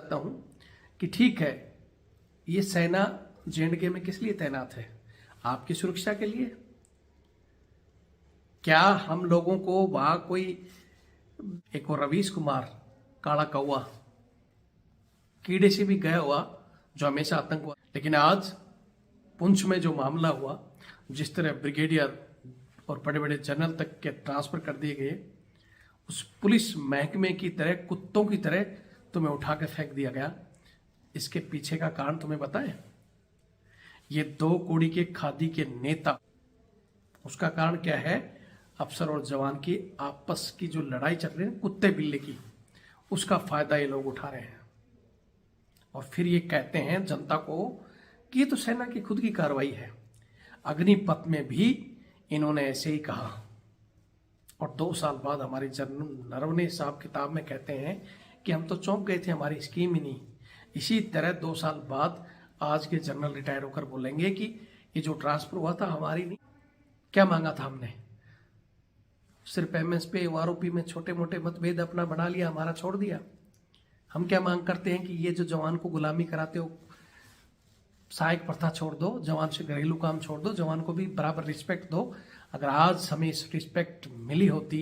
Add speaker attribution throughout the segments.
Speaker 1: चाहता हूं कि ठीक है, ये सेना जे.एंड.के में किस लिए तैनात है? आपकी सुरक्षा के लिए। क्या हम लोगों को वहां कोई एक और रवीश कुमार काला कौवा कीड़े से भी गया हुआ जो हमेशा आतंकवाद, लेकिन आज पुंछ में जो मामला हुआ, जिस तरह ब्रिगेडियर और बड़े बड़े जनरल तक के ट्रांसफर कर दिए गए, उस पुलिस महकमे की तरह कुत्तों की तरह तुम्हें उठा के फेंक दिया गया। इसके पीछे का कारण तुम्हें पता है? ये 2 कौड़ी के खादी के नेता, उसका कारण क्या है? अफसर और जवान की आपस की जो लड़ाई चल रही है कुत्ते बिल्ले की, उसका फायदा ये लोग उठा रहे हैं और फिर ये कहते हैं जनता को कि ये तो सेना की खुद की कार्रवाई है। अग्निपथ में भी इन्होंने ऐसे ही कहा और 2 साल बाद हमारे जनरल नरवणे साहब किताब में कहते हैं कि हम तो चौंक गए थे, हमारी स्कीम ही नहीं। इसी तरह 2 साल बाद आज के जनरल रिटायर होकर बोलेंगे कि ये जो ट्रांसफर हुआ था हमारी नहीं। क्या मांगा था हमने? सिर्फ एमएसपी आरोपी में छोटे मोटे मतभेद अपना बना लिया, हमारा छोड़ दिया। हम क्या मांग करते हैं कि ये जो जवान को गुलामी कराते हो, सहायक प्रथा छोड़ दो, जवान से घरेलू काम छोड़ दो, जवान को भी बराबर रिस्पेक्ट दो। अगर आज हमें इस रिस्पेक्ट मिली होती,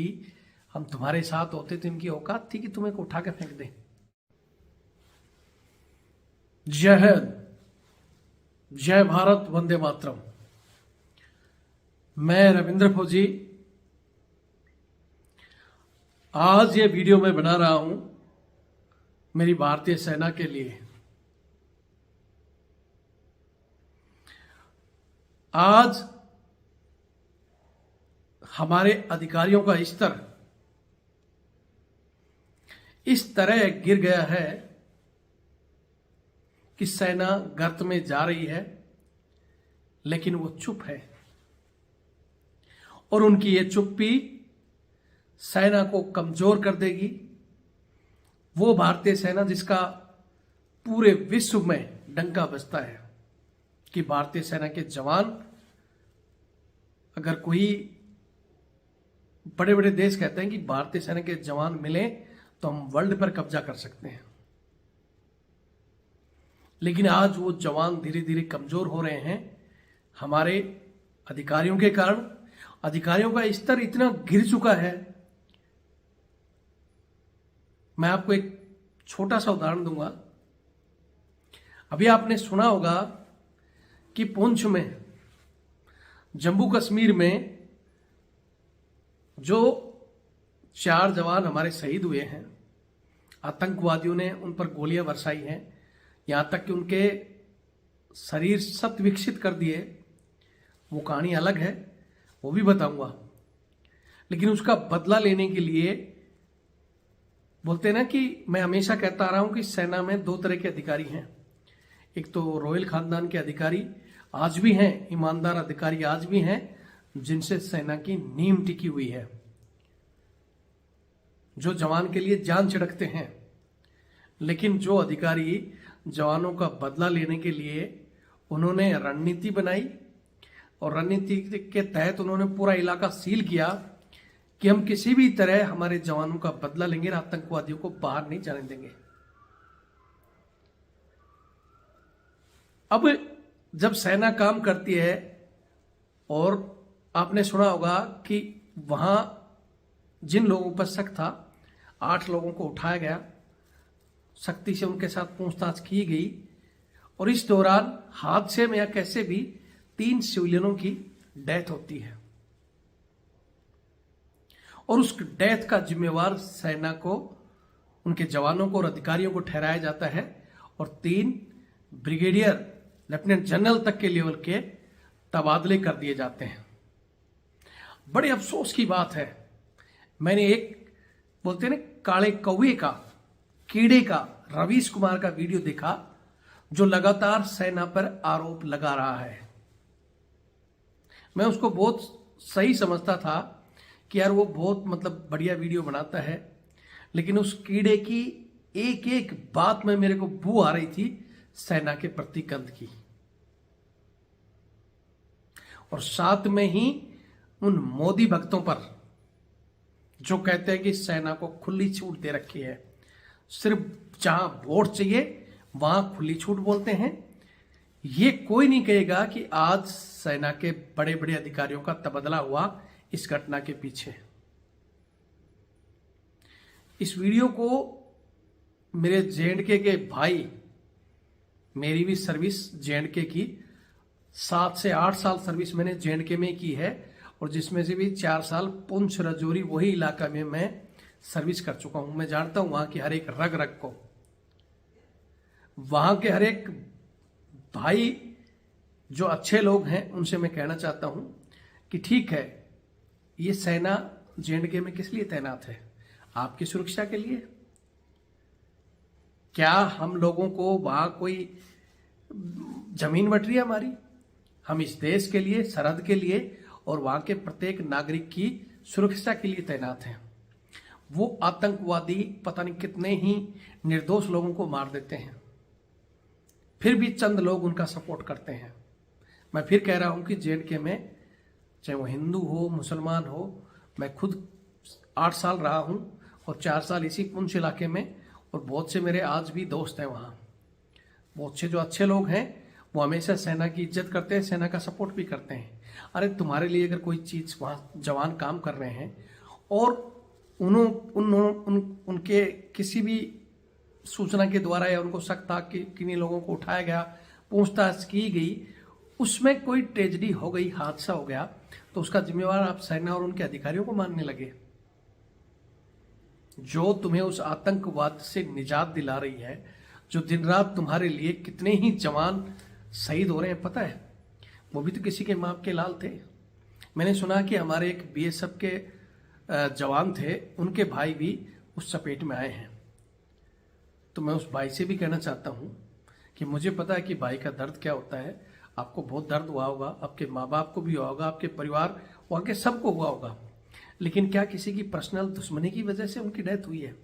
Speaker 1: हम तुम्हारे साथ होते, तो इनकी औकात थी कि तुम्हें को उठा के फेंक दे। जय हिंद, जय भारत, वंदे मातरम। मैं रविंद्र फौजी आज ये वीडियो मैं बना रहा हूं मेरी भारतीय सेना के लिए। आज हमारे अधिकारियों का स्तर इस तरह गिर गया है कि सेना गर्त में जा रही है, लेकिन वो चुप है और उनकी ये चुप्पी सेना को कमजोर कर देगी। वो भारतीय सेना जिसका पूरे विश्व में डंका बजता है कि भारतीय सेना के जवान, अगर कोई बड़े बड़े देश कहते हैं कि भारतीय सेना के जवान मिले तो हम वर्ल्ड पर कब्जा कर सकते हैं, लेकिन आज वो जवान धीरे धीरे कमजोर हो रहे हैं हमारे अधिकारियों के कारण। अधिकारियों का स्तर इतना गिर चुका है। मैं आपको एक छोटा सा उदाहरण दूंगा। अभी आपने सुना होगा कि पुंछ में, जम्मू कश्मीर में जो 4 जवान हमारे शहीद हुए हैं, आतंकवादियों ने उन पर गोलियां बरसाई हैं, यहां तक कि उनके शरीर शत विकसित कर दिए। वो कहानी अलग है, वो भी बताऊंगा। लेकिन उसका बदला लेने के लिए बोलते हैं ना कि मैं हमेशा कहता आ रहा हूं कि सेना में 2 तरह के अधिकारी हैं। एक तो रॉयल खानदान के अधिकारी आज भी हैं, ईमानदार अधिकारी आज भी हैं, जिनसे सेना की नींव टिकी हुई है, जो जवान के लिए जान छिड़कते हैं। लेकिन जो अधिकारी जवानों का बदला लेने के लिए उन्होंने रणनीति बनाई और रणनीति के तहत उन्होंने पूरा इलाका सील किया कि हम किसी भी तरह हमारे जवानों का बदला लेंगे और आतंकवादियों को बाहर नहीं जाने देंगे। अब जब सेना काम करती है, और आपने सुना होगा कि वहां जिन लोगों पर शक था, 8 लोगों को उठाया गया, सख्ती से उनके साथ पूछताछ की गई और इस दौरान हादसे में या कैसे भी 3 सिविलियनों की डेथ होती है और उस डेथ का जिम्मेवार सेना को, उनके जवानों को और अधिकारियों को ठहराया जाता है और 3 ब्रिगेडियर, लेफ्टिनेंट जनरल तक के लेवल के तबादले कर दिए जाते हैं। बड़े अफसोस की बात है, मैंने एक बोलते हैं ना काले कौवे का, कीड़े का, रवीश कुमार का वीडियो देखा जो लगातार सेना पर आरोप लगा रहा है। मैं उसको बहुत सही समझता था कि यार वो बहुत बढ़िया वीडियो बनाता है, लेकिन उस कीड़े की एक एक बात में मेरे को बू आ रही थी सेना के प्रति गंध की। और साथ में ही उन मोदी भक्तों पर जो कहते हैं कि सेना को खुली छूट दे रखी है, सिर्फ जहां वोट चाहिए वहां खुली छूट बोलते हैं। ये कोई नहीं कहेगा कि आज सेना के बड़े बड़े अधिकारियों का तबादला हुआ इस घटना के पीछे। इस वीडियो को मेरे जेएंडके के भाई, मेरी भी सर्विस जेएंडके की 7 से 8 साल सर्विस मैंने जेएंडके में की है, और जिसमें से भी 4 साल पुंछ राजौरी वही इलाका में मैं सर्विस कर चुका हूं। मैं जानता हूं वहां की हर एक रग रग को, वहां के हर एक भाई जो अच्छे लोग हैं उनसे मैं कहना चाहता हूं कि ठीक है, ये सेना जेएंडके में किस लिए तैनात है? आपकी सुरक्षा के लिए। क्या हम लोगों को वहां कोई जमीन बट रही है हमारी? हम इस देश के लिए, सरहद के लिए और वहां के प्रत्येक नागरिक की सुरक्षा के लिए तैनात हैं। वो आतंकवादी पता नहीं कितने ही निर्दोष लोगों को मार देते हैं, फिर भी चंद लोग उनका सपोर्ट करते हैं। मैं फिर कह रहा हूं कि जेएंडके में चाहे वो हिंदू हो, मुसलमान हो, मैं खुद 8 साल रहा हूं और 4 साल इसी पुंछ इलाके में, और बहुत से मेरे आज भी दोस्त हैं वहाँ। बहुत से जो अच्छे लोग हैं वो हमेशा सेना की इज्जत करते हैं, सेना का सपोर्ट भी करते हैं। अरे तुम्हारे लिए अगर कोई चीज़ वहाँ जवान काम कर रहे हैं और उनके किसी भी सूचना के द्वारा या उनको शक था कि किन्हीं लोगों को उठाया गया, पूछताछ की गई, उसमें कोई ट्रेजेडी हो गई, हादसा हो गया, तो उसका जिम्मेवार आप सेना और उनके अधिकारियों को मानने लगे, जो तुम्हें उस आतंकवाद से निजात दिला रही है, जो दिन रात तुम्हारे लिए कितने ही जवान शहीद हो रहे हैं पता है? वो भी तो किसी के माँ के लाल थे। मैंने सुना कि हमारे एक बीएसएफ के जवान थे, उनके भाई भी उस चपेट में आए हैं। तो मैं उस भाई से भी कहना चाहता हूँ कि मुझे पता है कि भाई का दर्द क्या होता है। आपको बहुत दर्द हुआ होगा, आपके माँ बाप को भी हुआ होगा, आपके परिवार वहाँ के सबको हुआ होगा, लेकिन क्या किसी की पर्सनल दुश्मनी की वजह से उनकी डेथ हुई है?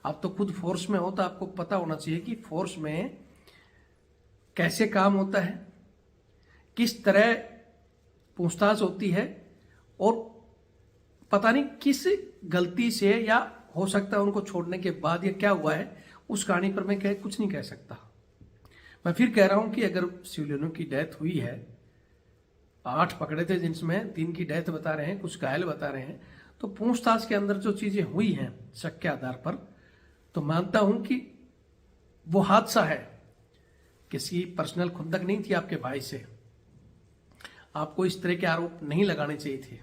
Speaker 1: आप तो खुद फोर्स में हो, तो आपको पता होना चाहिए कि फोर्स में कैसे काम होता है, किस तरह पूछताछ होती है, और पता नहीं किस गलती से, या हो सकता है उनको छोड़ने के बाद, या क्या हुआ है उस कहानी पर मैं कुछ नहीं कह सकता। मैं फिर कह रहा हूं कि अगर सिविलियनों की डेथ हुई है, 8 पकड़े थे जिनमें 3 की डेथ बता रहे हैं, कुछ घायल बता रहे हैं, तो पूछताछ के अंदर जो चीजें हुई हैं शक के आधार पर, तो मानता हूं कि वो हादसा है, किसी पर्सनल खुंदक नहीं थी आपके भाई से। आपको इस तरह के आरोप नहीं लगाने चाहिए थे।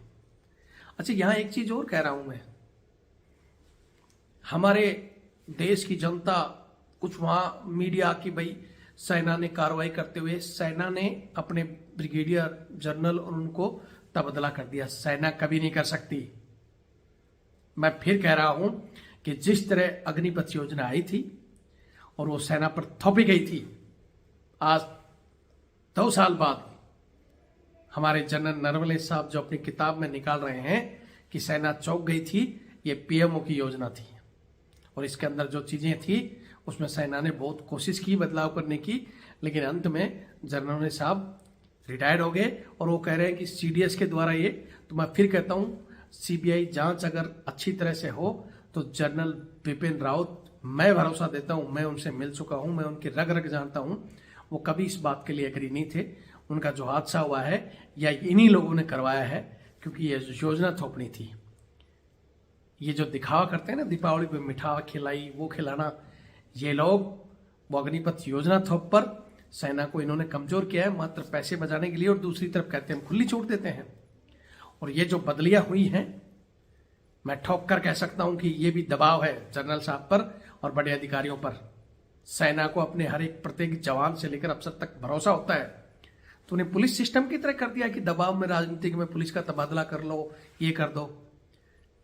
Speaker 1: अच्छा, यहां एक चीज और कह रहा हूं मैं, हमारे देश की जनता, कुछ वहां मीडिया की, भाई सेना ने कार्रवाई करते हुए सेना ने अपने ब्रिगेडियर जनरल और उनको तबादला कर दिया। सेना कभी नहीं कर सकती। मैं फिर कह रहा हूं कि जिस तरह अग्निपथ योजना आई थी और वो सेना पर थोपी गई थी, आज 2 साल बाद हमारे जनरल नरवणे साहब जो अपनी किताब में निकाल रहे हैं कि सेना चौंक गई थी, ये पीएमओ की योजना थी, और इसके अंदर जो चीजें थी उसमें सेना ने बहुत कोशिश की बदलाव करने की, लेकिन अंत में जनरल नरवणे साहब रिटायर्ड हो गए और वो कह रहे हैं कि सीडीएस के द्वारा ये। तो मैं फिर कहता हूं, सीबीआई जांच अगर अच्छी तरह से हो तो जनरल बिपिन रावत, मैं भरोसा देता हूं, मैं उनसे मिल चुका हूं, मैं उनकी रग रग जानता हूं, वो कभी इस बात के लिए एग्री नहीं थे। उनका जो हादसा हुआ है या इन्हीं लोगों ने करवाया है, क्योंकि ये योजना थोपनी थी। ये जो दिखावा करते हैं ना, दीपावली पे मिठाई खिलाई, वो खिलाना, ये लोग वो अग्निपथ योजना थोप पर सेना को इन्होंने कमजोर किया है मात्र पैसे बचाने के लिए, और दूसरी तरफ कहते हैं हम खुली छूट देते हैं। और ये जो बदलियां हुई हैं, मैं ठोक कर कह सकता हूं कि ये भी दबाव है जनरल साहब पर और बड़े अधिकारियों पर। सेना को अपने हर एक प्रत्येक जवान से लेकर अफसर तक भरोसा होता है, तो उन्हें पुलिस सिस्टम की तरह कर दिया कि दबाव में, राजनीतिक में पुलिस का तबादला कर लो, ये कर दो,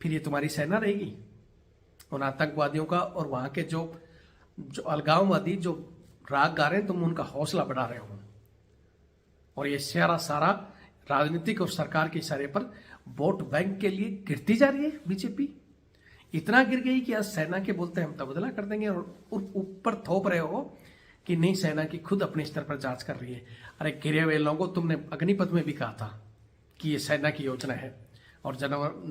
Speaker 1: फिर ये तुम्हारी सेना रहेगी। उन आतंकवादियों का और वहां के जो अलगाववादी जो राग गा रहे हैं, तुम उनका हौसला बढ़ा रहे हो, और ये सारा राजनीतिक और सरकार के इशारे पर वोट बैंक के लिए गिरती जा रही है बीजेपी। इतना गिर गई कि आज सेना के बोलते हैं हम तबादला कर देंगे, और ऊपर थोप रहे हो कि नहीं, सेना की खुद अपने स्तर पर जांच कर रही है। अरे गिरे हुए लोगों, तुमने अग्निपथ में भी कहा था कि ये सेना की योजना है, और जनरल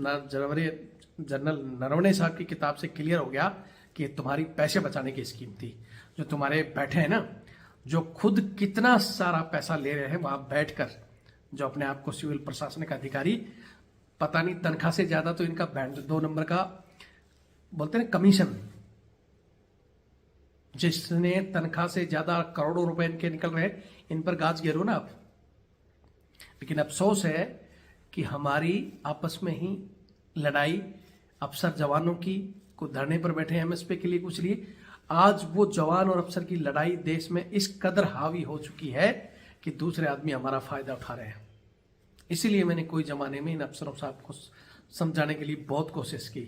Speaker 1: नरवणे साहब की किताब से क्लियर हो गया कि तुम्हारी पैसे बचाने की स्कीम थी। जो तुम्हारे बैठे हैं ना, जो खुद कितना सारा पैसा ले रहे हैं वहां बैठकर, जो अपने आप को सिविल प्रशासनिक अधिकारी, पता नहीं तनख्वाह से ज्यादा तो इनका बैंड 2 नंबर का बोलते हैं कमीशन, जिसने तनख्वाह से ज्यादा करोड़ों रुपए इनके निकल रहे हैं, इन पर गाज गिरो ना आप। लेकिन अफसोस है कि हमारी आपस में ही लड़ाई, अफसर जवानों की को धरने पर बैठे एमएसपी के लिए कुछ लिए, आज वो जवान और अफसर की लड़ाई देश में इस कदर हावी हो चुकी है कि दूसरे आदमी हमारा फायदा उठा रहे हैं। इसीलिए मैंने कोई जमाने में इन अफसरों साहब को समझाने के लिए बहुत कोशिश की।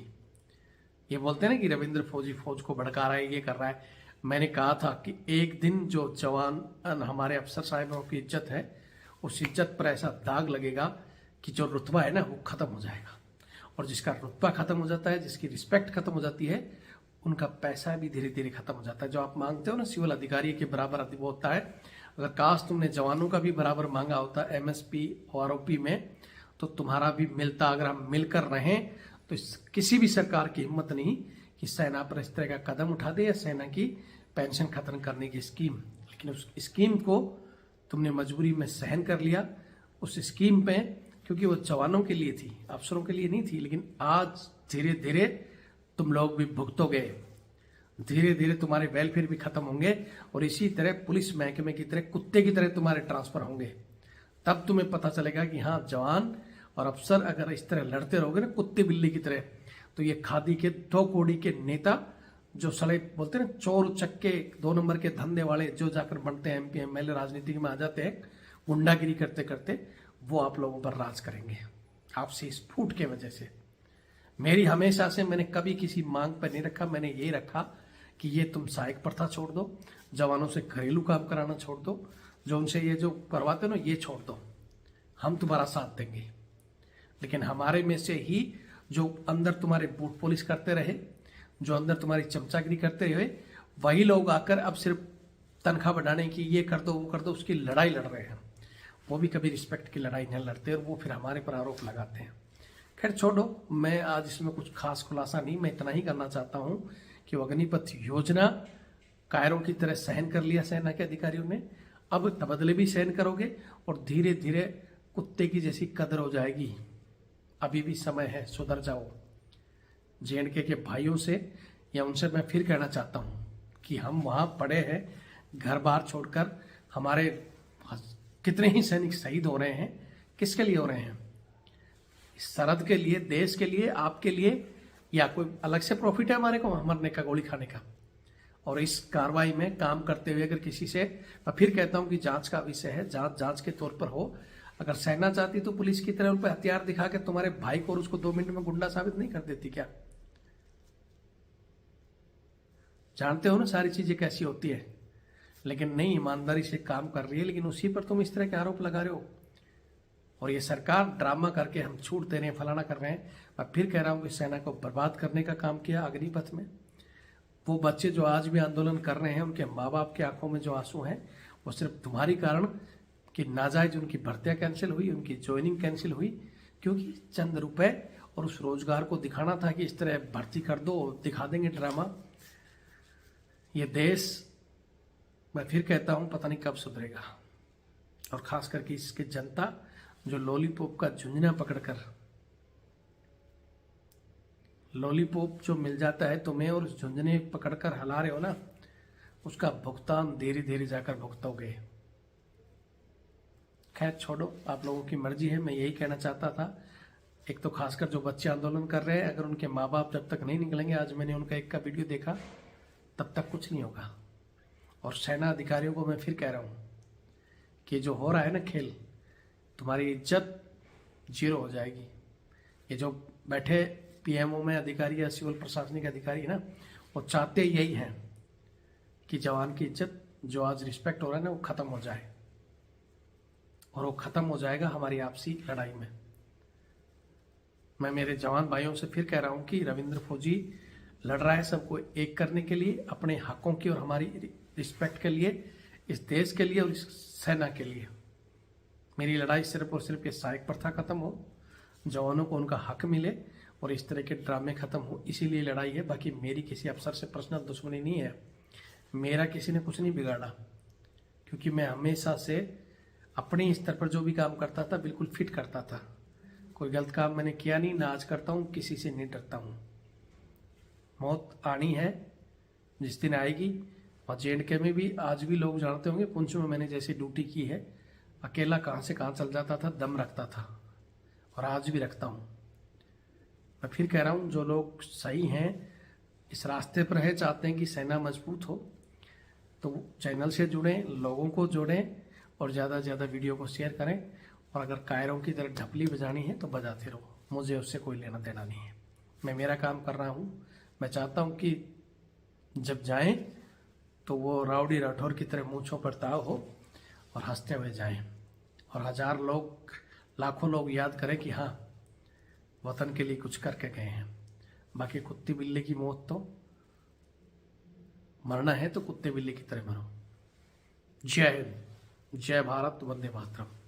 Speaker 1: ये बोलते हैं ना कि रविंद्र फौजी फौज को भड़का रहा है, ये कर रहा है। मैंने कहा था कि एक दिन जो जवान हमारे अफसर साहिबों की इज्जत है, उस इज्जत पर ऐसा दाग लगेगा कि जो रुतबा है ना वो खत्म हो जाएगा। और जिसका रुतबा खत्म हो जाता है, जिसकी रिस्पेक्ट खत्म हो जाती है, उनका पैसा भी धीरे धीरे खत्म हो जाता है। जो आप मांगते हो ना सिविल अधिकारी के बराबर वो होता है। अगर काश तुमने जवानों का भी बराबर मांगा होता एमएसपी और आरओपी में, तो तुम्हारा भी मिलता। अगर हम मिलकर रहें तो किसी भी सरकार की हिम्मत नहीं कि सेना पर इस तरह का कदम उठा दे या सेना की पेंशन खत्म करने की स्कीम। लेकिन उस स्कीम को तुमने मजबूरी में सहन कर लिया। उस स्कीम पे, क्योंकि वो जवानों के लिए थी, अफसरों के लिए नहीं थी। लेकिन आज धीरे धीरे तुम लोग भी भुगतोगे, धीरे धीरे तुम्हारे वेलफेयर भी खत्म होंगे और इसी तरह पुलिस महकमे की तरह कुत्ते की तरह तुम्हारे ट्रांसफर होंगे। तब तुम्हें पता चलेगा कि हाँ, जवान और अफसर अगर इस तरह लड़ते रहोगे ना कुत्ते बिल्ली की तरह, तो ये खादी के 2 कौड़ी के नेता, जो सड़े बोलते हैं ना चोर चक्के 2 नंबर के धंधे वाले, जो जाकर बनते हैं एमपी एमएलए, राजनीति में आ जाते हैं गुंडागिरी करते करते, वो आप लोगों पर राज करेंगे आपसे इस फूट के वजह से। मेरी हमेशा से, मैंने कभी किसी मांग पर नहीं रखा, मैंने ये रखा कि ये तुम सहायक प्रथा छोड़ दो, जवानों से घरेलू काम कराना छोड़ दो, जो उनसे ये जो करवाते हो ना ये छोड़ दो, हम तुम्हारा साथ देंगे। लेकिन हमारे में से ही जो अंदर तुम्हारे बूट पुलिस करते रहे, जो अंदर तुम्हारी चमचागिरी करते रहे, वही लोग आकर अब सिर्फ तनख्वाह बढ़ाने की, ये कर दो वो कर दो, उसकी लड़ाई लड़ रहे हैं। वो भी कभी रिस्पेक्ट की लड़ाई नहीं लड़ते और वो फिर हमारे पर आरोप लगाते हैं। खैर छोड़ो, मैं आज इसमें कुछ खास खुलासा नहीं, मैं इतना ही करना चाहता हूं कि वो अग्निपथ योजना कायरों की तरह सहन कर लिया सेना के अधिकारियों ने, अब तबदले भी सहन करोगे और धीरे धीरे कुत्ते की जैसी कदर हो जाएगी। अभी भी समय है, सुधर जाओ। जेएंडके के भाइयों से या उनसे मैं फिर कहना चाहता हूं कि हम वहां पड़े हैं घर बार छोड़कर, हमारे कितने ही सैनिक शहीद हो रहे हैं, किसके लिए हो रहे हैं? इस सरहद के लिए, देश के लिए, आपके लिए, या कोई अलग से प्रॉफिट है हमारे को मरने का, गोली खाने का? और इस कार्रवाई में काम करते हुए अगर किसी से, मैं फिर कहता हूं कि जांच का विषय है, जांच के तौर पर हो। अगर सेना चाहती तो पुलिस की तरह उन पर हथियार दिखा के तुम्हारे भाई को और उसको 2 मिनट में गुंडा साबित नहीं कर देती क्या? जानते हो ना सारी चीजें कैसी होती है। लेकिन नहीं, ईमानदारी से काम कर रही है, लेकिन उसी पर तुम इस तरह के आरोप लगा रहे हो। और ये सरकार ड्रामा करके हम छूट दे रहे हैं, फलाना कर रहे हैं। मैं फिर कह रहा हूं कि सेना को बर्बाद करने का काम किया अग्निपथ में। वो बच्चे जो आज भी आंदोलन कर रहे हैं, उनके माँ बाप की आंखों में जो आंसू हैं, वो सिर्फ तुम्हारी कारण कि नाजायज उनकी भर्तियां कैंसिल हुई, उनकी ज्वाइनिंग कैंसिल हुई, क्योंकि चंद रुपए और उस रोजगार को दिखाना था कि इस तरह भर्ती कर दो, दिखा देंगे ड्रामा। ये देश, मैं फिर कहता हूं, पता नहीं कब सुधरेगा। और खास करके इसकी जनता जो लॉलीपॉप का झुंझुना पकड़कर, लॉलीपॉप जो मिल जाता है तुम्हें और उस झुंझुने पकड़कर हिला रहे हो ना, उसका भुगतान धीरे धीरे जाकर भुगतोगे। खैर छोड़ो, आप लोगों की मर्जी है। मैं यही कहना चाहता था। एक तो खासकर जो बच्चे आंदोलन कर रहे हैं, अगर उनके माँ बाप जब तक नहीं निकलेंगे, आज मैंने उनका एक का वीडियो देखा, तब तक कुछ नहीं होगा। और सेना अधिकारियों को मैं फिर कह रहा हूं कि जो हो रहा है ना खेल, तुम्हारी इज्जत 0 हो जाएगी। ये जो बैठे पीएमओ में अधिकारी या सिविल प्रशासनिक अधिकारी है ना, वो चाहते यही हैं कि जवान की इज्जत, जो आज रिस्पेक्ट हो रहा है ना, वो खत्म हो जाए। और वो खत्म हो जाएगा हमारी आपसी लड़ाई में। मैं मेरे जवान भाइयों से फिर कह रहा हूं कि रविंद्र फौजी लड़ रहा है सबको एक करने के लिए, अपने हकों की और हमारी रिस्पेक्ट के लिए, इस देश के लिए और इस सेना के लिए। मेरी लड़ाई सिर्फ और सिर्फ ये सहायक प्रथा खत्म हो, जवानों को उनका हक मिले और इस तरह के ड्रामे खत्म हो, इसीलिए लड़ाई है। बाकी मेरी किसी अफसर से पर्सनल दुश्मनी नहीं है, मेरा किसी ने कुछ नहीं बिगाड़ा, क्योंकि मैं हमेशा से अपने स्तर पर जो भी काम करता था बिल्कुल फिट करता था। कोई गलत काम मैंने किया नहीं, ना आज करता हूँ, किसी से नहीं डरता हूँ। मौत आनी है, जिस दिन आएगी। और JNK में भी आज भी लोग जानते होंगे, पुंछ में मैंने जैसी ड्यूटी की है, अकेला कहाँ से कहाँ चल जाता था, दम रखता था, और आज भी रखता हूँ। मैं फिर कह रहा हूँ, जो लोग सही हैं, इस रास्ते पर है, चाहते हैं कि सेना मजबूत हो, तो चैनल से जुड़ें, लोगों को जोड़ें, और ज़्यादा से ज़्यादा वीडियो को शेयर करें। और अगर कायरों की तरह ढपली बजानी है तो बजाते रहो, मुझे उससे कोई लेना देना नहीं है। मैं मेरा काम कर रहा हूँ। मैं चाहता हूँ कि जब जाएं तो वो राउडी राठौर की तरह मूंछों पर ताव हो और हंसते हुए जाएं, और 1000 लोग, लाखों लोग याद करें कि हाँ, वतन के लिए कुछ करके गए हैं। बाकी कुत्ते बिल्ली की मौत तो मरना है तो कुत्ते बिल्ली की तरह मरो। जय हिंद, जय भारत, वंदे मातरम।